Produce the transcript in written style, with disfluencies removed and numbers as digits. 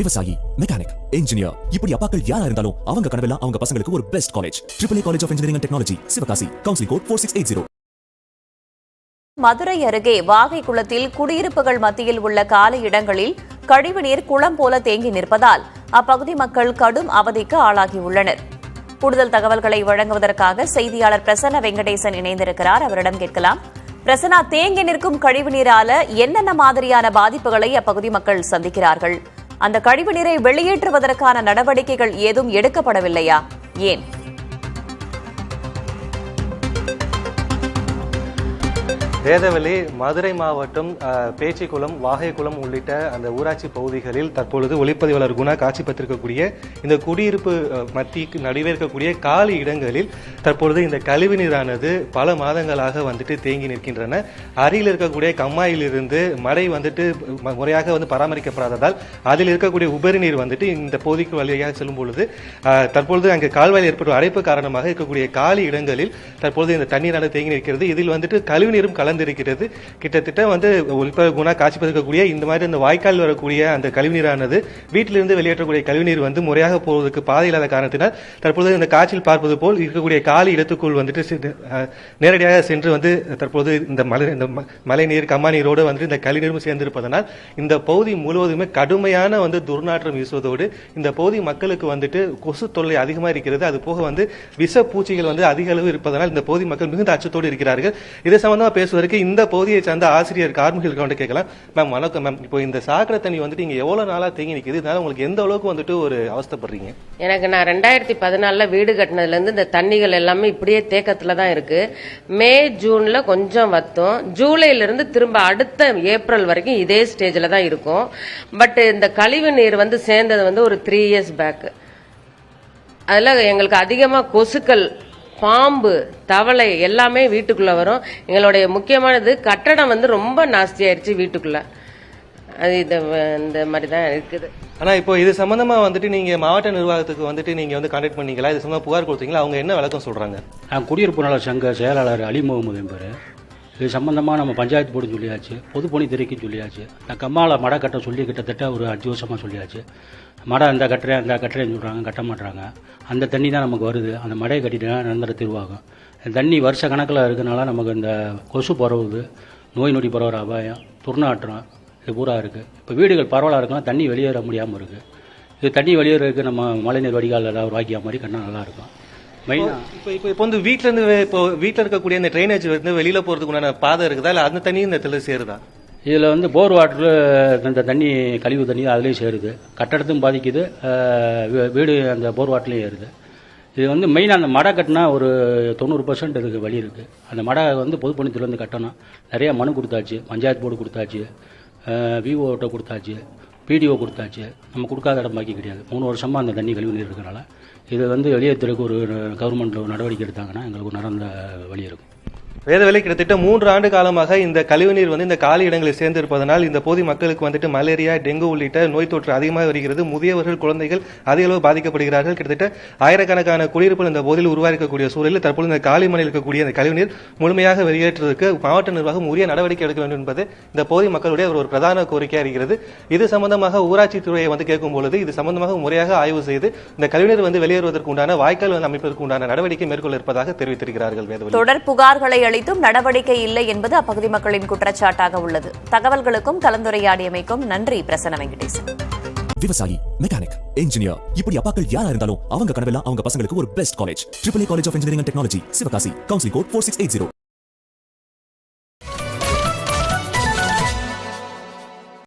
விவசாயி, mechanic, engineer, இப்படி அப்பாக்கள் யாரா இருந்தாலும் அவங்க கனவெல்லாம் அவங்க பசங்களுக்கு ஒரு best college. AAA college of engineering and technology, Sivakasi. Counselling code 4680. Madurai அருகே வாகை குளத்தில் குடியிருப்புகள் மத்தியில் உள்ள காலி இடங்களில் கழிவுநீர் குளம் போல தேங்கி நிற்பதால் அப்பகுதி மக்கள் கடும் அவதிக்கு ஆளாகியுள்ளனர். கூடுதல் தகவல்களை வழங்குவதற்காக செய்தியாளர் பிரசன்ன வெங்கடேசன் இணைந்திருக்கிறார். அவரிடம் கேட்கலாம். பிரசன்னா, தேங்கி நிற்கும் கழிவுநீரால என்னென்ன மாதிரியான பாதிப்புகளை அப்பகுதி மக்கள் சந்திக்கிறார்கள்? அந்த கழிவுநீரை வெளியேற்றுவதற்கான நடவடிக்கைகள் ஏதும் எடுக்கப்படவில்லையா? ஏன்? வேதவெளி மதுரை மாவட்டம் பேச்சிக்குளம், வாகைக்குளம் உள்ளிட்ட அந்த ஊராட்சி பகுதிகளில் தற்பொழுது ஒளிப்பதிவாளர் குணா காட்சிப்பட்டிருக்கக்கூடிய இந்த குடியிருப்பு மத்திக்கு நடுவே இருக்கக்கூடிய காலி இடங்களில் தற்பொழுது இந்த கழிவுநீரானது பல மாதங்களாக வந்துட்டு தேங்கி நிற்கின்றன. அருகில் இருக்கக்கூடிய கம்மாயிலிருந்து மழை வந்துட்டு முறையாக பராமரிக்கப்படாததால் அதில் இருக்கக்கூடிய உபரி நீர் வந்துட்டு இந்த பகுதிக்கு வழியாக செல்லும் பொழுது தற்பொழுது அங்கு கால்வாயில் ஏற்பட்ட அடைப்பு காரணமாக இருக்கக்கூடிய காலி இடங்களில் தற்பொழுது இந்த தண்ணீரானது தேங்கி நிற்கிறது. இதில் வந்துட்டு கழிவுநீரும் கலந்திருக்கிறது. கிட்டத்தட்ட குணா காட்சிப்பதற்கக்கூடிய இந்த மாதிரி இந்த வாய்க்கால் வரக்கூடிய அந்த கழிவுநீரானது வீட்டிலிருந்து வெளியேற்றக்கூடிய கழிவுநீர் முறையாக போவதற்கு பாதை இல்லாத காரணத்தினால் தற்பொழுது இந்த காட்சியில் பார்ப்பது போல் இருக்கக்கூடிய காலி இடத்துக்குள் நேரடியாக சென்று தற்போது இந்த மழை நீர், கம்மா நீரோடு இந்த கழிவுநீரும் சேர்ந்திருப்பதனால் இந்த பகுதி முழுவதுமே கடுமையான துர்நாற்றம் வீசுவதோடு இந்த பகுதி மக்களுக்கு கொசு தொல்லை அதிகமாக இருக்கிறது. அது போக விஷ பூச்சிகள் அதிக அளவு இருப்பதனால் இந்த பகுதி மக்கள் மிகுந்த அச்சத்தோடு இருக்கிறார்கள். இது சம்பந்தமாக பேசுவதற்கு இந்த பகுதியை சார்ந்த ஆசிரியர் கார்மிகள் கேட்கலாம். மேம் வணக்கம் மேம். இப்போ இந்த சாக்கடை தண்ணி இங்க எவ்வளவு நாளா தேங்கி நிக்குது? இதனால உங்களுக்கு எந்த அளவுக்கு ஒரு அவஸ்தைப்படுறீங்க? எனக்கு நான் 2014 வீடு கட்டினதுல இருந்து இந்த தண்ணிகள் எல்லாமே இப்படியே தேக்கத்துல தான் இருக்கு. மே ஜூன்ல கொஞ்சம் வத்தும், ஜூலைல இருந்து திரும்ப அடுத்த ஏப்ரல் வரைக்கும் இதே ஸ்டேஜ்ல தான் இருக்கும். பட் இந்த கழிவு நீர் சேர்ந்தது ஒரு 3 இயர்ஸ் பேக். அதுல எங்களுக்கு அதிகமா கொசுக்கள், பாம்பு, தவளை எல்லாமே வீட்டுக்குள்ள வரும். எங்களுடைய முக்கியமானது கட்டடம் ரொம்ப நாஸ்தி ஆயிடுச்சு வீட்டுக்குள்ள. அது இந்த மாதிரி தான் இருக்குது. ஆனா இப்போ இது சம்பந்தமா நீங்க மாவட்ட நிர்வாகத்துக்கு நீங்க கான்டாக்ட் பண்ணீங்களா? இது சம்பந்தமா புகார் கொடுத்தீங்களா? அவங்க என்ன விளக்கம் சொல்றாங்க? குடியிருப்பு நல சங்க செயலாளர் அலி முகமது என்பவர் இது சம்பந்தமா நம்ம பஞ்சாயத்து போர்டு சொல்லியாச்சு, பொதுப்பணித்துறைக்கு சொல்லியாச்சு, நான் கம்மால மடை கட்ட சொல்லி கிட்டத்தட்ட ஒரு 5 வருஷமா சொல்லியாச்சு. மடை அந்த கட்டுறேன்னு சொல்றாங்க, கட்ட மாட்டாங்க. அந்த தண்ணி தான் நமக்கு வருது. அந்த மடையை கட்டிட்டு நிரந்தர தீர்வாகும். தண்ணி வருஷ கணக்கில் இருக்கனால நமக்கு இந்த கொசு பரவுது, நோய் நொடி பரவுற அபாயம், துர்நாற்றம் இது பூரா இருக்குது. இப்போ வீடுகள் பரவலாக இருக்கலாம், தண்ணி வெளியேற முடியாமல் இருக்குது. இது தண்ணி வெளியேறதுக்கு நம்ம மழைநீர் வடிகால் ஏதாவது ஒரு வாக்கியா மாதிரி கண்ணா நல்லாயிருக்கும். இப்போ வீட்டில் இருக்கக்கூடிய இந்த ட்ரைனேஜ் வெளியில போறதுக்குண்டான பாதை இருக்குதா, இல்லை அந்த தண்ணி இந்த இடத்துல சேருதா? இதில் போர் வாட்டரு இந்த தண்ணி, கழிவு தண்ணி அதுலேயும் சேருது. கட்டடத்தும் பாதிக்குது, வீடு அந்த போர் வாட்டர்லேயும் ஏறுது. இது மெயினாக அந்த மடை கட்டினா ஒரு 90% இதுக்கு வழி இருக்குது. அந்த மடை பொதுப்பணித்துறையிலேருந்து கட்டணும். நிறையா மனு கொடுத்தாச்சு, பஞ்சாயத்து போர்டு கொடுத்தாச்சு, விஓட்ட கொடுத்தாச்சு, பிடிஓ கொடுத்தாச்சு. நம்ம கொடுக்காத இடம் பாக்கி கிடையாது. 3 வருஷமாக அந்த தண்ணி கழிவு நீர் இருக்கிறனால இது வெளியேற்றுறதுக்கு ஒரு கவர்மெண்ட் நடவடிக்கை எடுத்தாங்கன்னா எங்களுக்கு ஒரு நடந்த வழி இருக்கும். வேதவெளி கிட்டத்தட்ட 3 ஆண்டு காலமாக இந்த கழிவுநீர் இந்த காலி இடங்களில் சேர்ந்திருப்பதனால் இந்த பகுதி மக்களுக்கு மலேரியா, டெங்கு உள்ளிட்ட நோய் தொற்று அதிகமாக வருகிறது. முதியவர்கள், குழந்தைகள் அதிக அளவு பாதிக்கப்படுகிறார்கள். கிட்டத்தட்ட ஆயிரக்கணக்கான குடியிருப்புகள் இந்த பகுதியில் உருவாக்கக்கூடிய சூழலில் தற்போது இந்த காலி மனையில் இருக்கக்கூடிய இந்த கழிவுநீர் முழுமையாக வெளியேற்றுவதற்கு மாவட்ட நிர்வாகம் உரிய நடவடிக்கை எடுக்க வேண்டும் என்பது இந்த பகுதி மக்களுடைய ஒரு பிரதான கோரிக்கையாக இருக்கிறது. இது சம்பந்தமாக ஊராட்சி துறையை கேட்கும் பொழுது இது சம்பந்தமாக முறையாக ஆய்வு செய்து இந்த கழிவுநீர் வெளியேறுவதற்கு உண்டான வாய்க்கால் அமைப்பதற்கு உண்டான நடவடிக்கை மேற்கொள்ள இருப்பதாக தெரிவித்திருக்கிறார்கள். வேதவெளி தொடர் புகார்களை அளித்தும் நடவடிக்கை இல்லை என்பது அப்பகுதி மக்களின் குற்றச்சாட்டாக உள்ளது. தகவல்களுக்கும் கலந்துரையாடியமைக்கும் நன்றி பிரசன்ன வெங்கடேசன். விவசாயி, மெக்கானிக், இன்ஜினியர், இப்படி அப்பாக்கள் யாரா இருந்தாலும் அவங்க கனவெல்லாம் அவங்க பசங்களுக்கு ஒரு best college. AAA college of engineering and technology, Sivakasi. Counselling code 4680.